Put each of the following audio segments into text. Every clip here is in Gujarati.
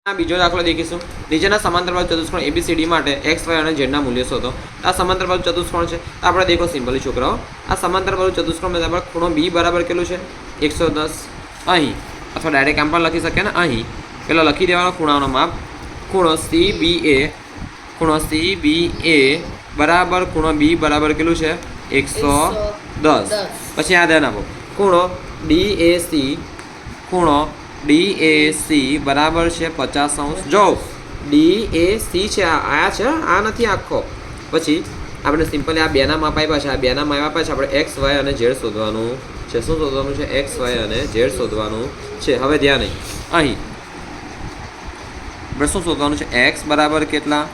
બીજો દાખલો દેખીશું. નીચેના સમાંતરબાજુ ચતુષ્કોણ ABCD માટે x, y અને z ના મૂલ્યો શોધો. આ સમાંતરબાજુ ચતુષ્કોણ છે. આપણે દેખો સિમ્પલી છોકરાઓ, આ સમાંતરબાજુ ચતુષ્કોણ આપણે ખૂણો B બરાબર કેટલું છે 110 અહીં, અથવા ડાયરેક્ટ આમ પણ લખી શકીએ ને અહીં. પેલો લખી દેવાનો ખૂણાનો માપ. ખૂણો CBA બરાબર ખૂણો B બરાબર કેટલું છે 110. પછી આ ધ્યાન આપો, ખૂણો DAC બરાબર છે 50°. જો DAC છે, આ છે, આ નથી આખો. પછી આપણે સિમ્પલી આ બેના માપ આપ્યા છે, આ બેના માપ આપ્યા છે. આપણે x, y અને z શોધવાનું છે. શું શોધવાનું છે? x, y અને z શોધવાનું છે. હવે ધ્યાન નહીં, અહીં આપણે શું શોધવાનું છે? x બરાબર કેટલા,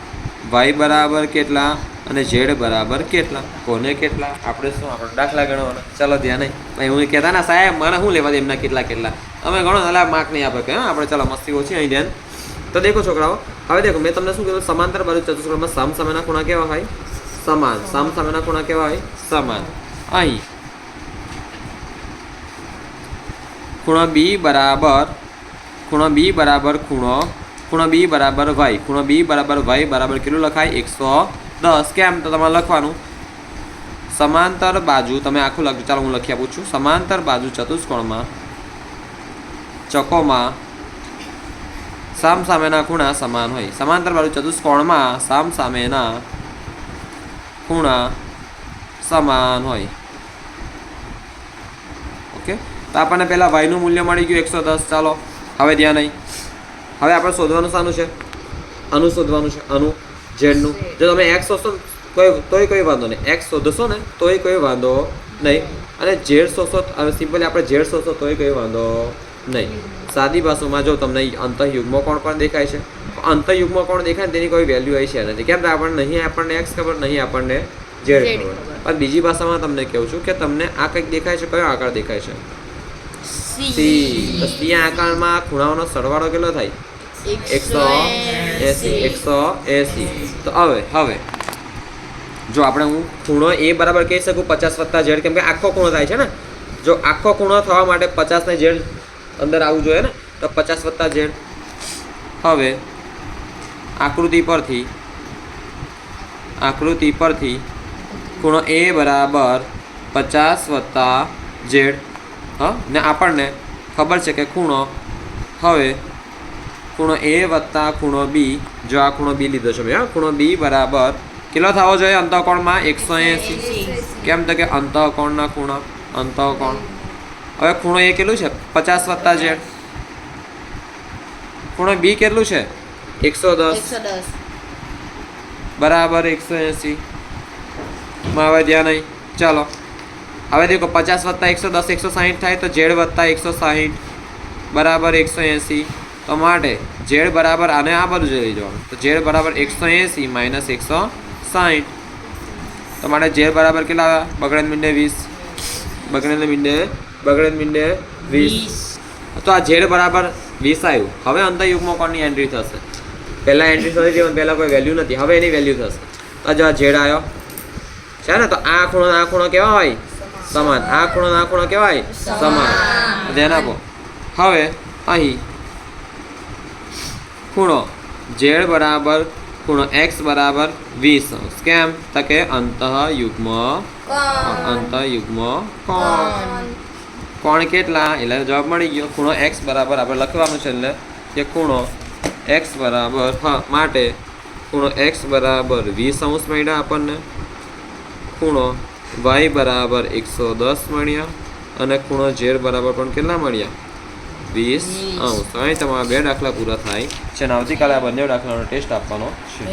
y બરાબર કેટલા અને z બરાબર કેટલા, કોને કેટલા, આપણે શું આપણે દાખલા ગણવાના. ચાલો ધ્યાન નહીં, હું કહેતા ના સાહેબ મને શું લેવા દે એમના કેટલા કેટલા, અમે ગણો એટલે માર્ક નહીં આપે કે આપણે. ચાલો મસ્તી ઓછી અહીં ધ્યાન. તો દેખો છોકરાઓ, હવે દેખો મેં તમને શું કીધું, સમાંતર બાજુ ચતુષ્કોણમાં સામસામેના ખૂણા કેવા હોય? સમાન. સામસામેના ખૂણા કેવા હોય? સમાન. અહીં ખૂણો B બરાબર ખૂણો B બરાબર y. ખૂણો B બરાબર y બરાબર કેટલું લખાય? 110. કેમ? તો તમારે લખવાનું સમાંતર બાજુ, તમે આખું લખજો. ચાલો હું લખી આપું છું. સમાંતર બાજુ ચતુષ્કોણમાં ચોકોમાં સામસામેના ખૂણા સમાન હોય. સમાંતર બાજુ ચતુષ્કોણમાં સામસામેના ખૂણા સમાન હોય. ઓકે, તો આપણને પહેલાં વાયનું મૂલ્ય મળી ગયું 110. ચાલો હવે ધ્યાન નહીં, હવે આપણે શોધવાનું શાનું છે? આનું શોધવાનું છે, આનું ઝેડનું. જો તમે એક્સ શોધશો તોય કોઈ વાંધો નહીં, એક્સ શોધશો ને તોય કોઈ વાંધો નહીં, અને ઝેડ શોધશો સિમ્પલી આપણે ઝેડ શોધશો તોય કોઈ વાંધો નહીં. સાદી ભાષામાં જો તમને અંતઃયુગ્મ કોણ પણ દેખાય છે, અંતઃયુગ્મ કોણ દેખાય ને તેની કોઈ વેલ્યુ આવી છે નથી. કેમ? આપણને નહીં આપણને એક્સ ખબર, નહીં આપણને ઝેડ ખબર. પણ બીજી ભાષામાં તમને કહું છું કે તમને આ કંઈક દેખાય છે, કયો આકાર દેખાય છે? સી. તો સી આકારમાં ખૂણાઓનો સરવાળો કેટલો થાય? 180. તો હવે જો આપણે હું ખૂણો A બરાબર કહી શકું 50 + z, કેમ કે આખો ખૂણો થાય છે ને. જો આખો ખૂણો થવા માટે 50 ને z અંદર આવવું જોઈએ ને, તો 50 + z. હવે આકૃતિ પરથી ખૂણો A બરાબર 50 + z. હા, ને આપણને ખબર છે કે ખૂણો A વત્તા ખૂણો B, જો આ ખૂણો B લીધો છે મેં, ખૂણો B બરાબર કેટલો થવો જોઈએ અંતઃકોણમાં? 180. કેમ? તો કે અંતઃકોણના ખૂણા, અંતઃકોણ. હવે ખૂણો A કેટલું છે? 50 + z. ખૂણો B કેટલું છે? 110 બરાબર 180. માં હવે ધ્યાન નહીં. ચાલો હવે દેખો, 50 + 110 160 થાય, તો z વત્તા 160 બરાબર 180. તો માટે z બરાબર આને આ બાજુ લઈ જવાનું, તો z બરાબર 180 - 160. તો માટે z બરાબર કેટલા આવ્યા? બગડેલ મીંડે 20. તો આ z બરાબર 20 આવ્યું. હવે અંતઃયુગ્મ કોણની એન્ટ્રી થશે? પહેલાં એન્ટ્રી થતી હતી, પહેલાં કોઈ વેલ્યુ નથી, હવે એની વેલ્યુ થશે. તો જો આ z આવ્યો છે ને, તો આ ખૂણો કેવા હોય? સમાન. આ ખૂણો કેવા હોય? સમાન. ધ્યાન આપો. હવે અહીં ખૂણો z બરાબર ખૂણો x બરાબર 20°. કેમ? તો કે અંતઃયુગ્મ કોણ કેટલા? એટલે જવાબ મળી ગયો. ખૂણો x બરાબર આપણે લખવાનું છે, એટલે કે ખૂણો x બરાબર, હા માટે ખૂણો x બરાબર 20° મળ્યા આપણને. ખૂણો y બરાબર 110 મળ્યા, અને ખૂણો z બરાબર પણ કેટલા મળ્યા? 20°. અહીં તમારા 2 દાખલા પૂરા થાય છે, અને આવતીકાલે આ બંને દાખલાનો ટેસ્ટ આપવાનો છે.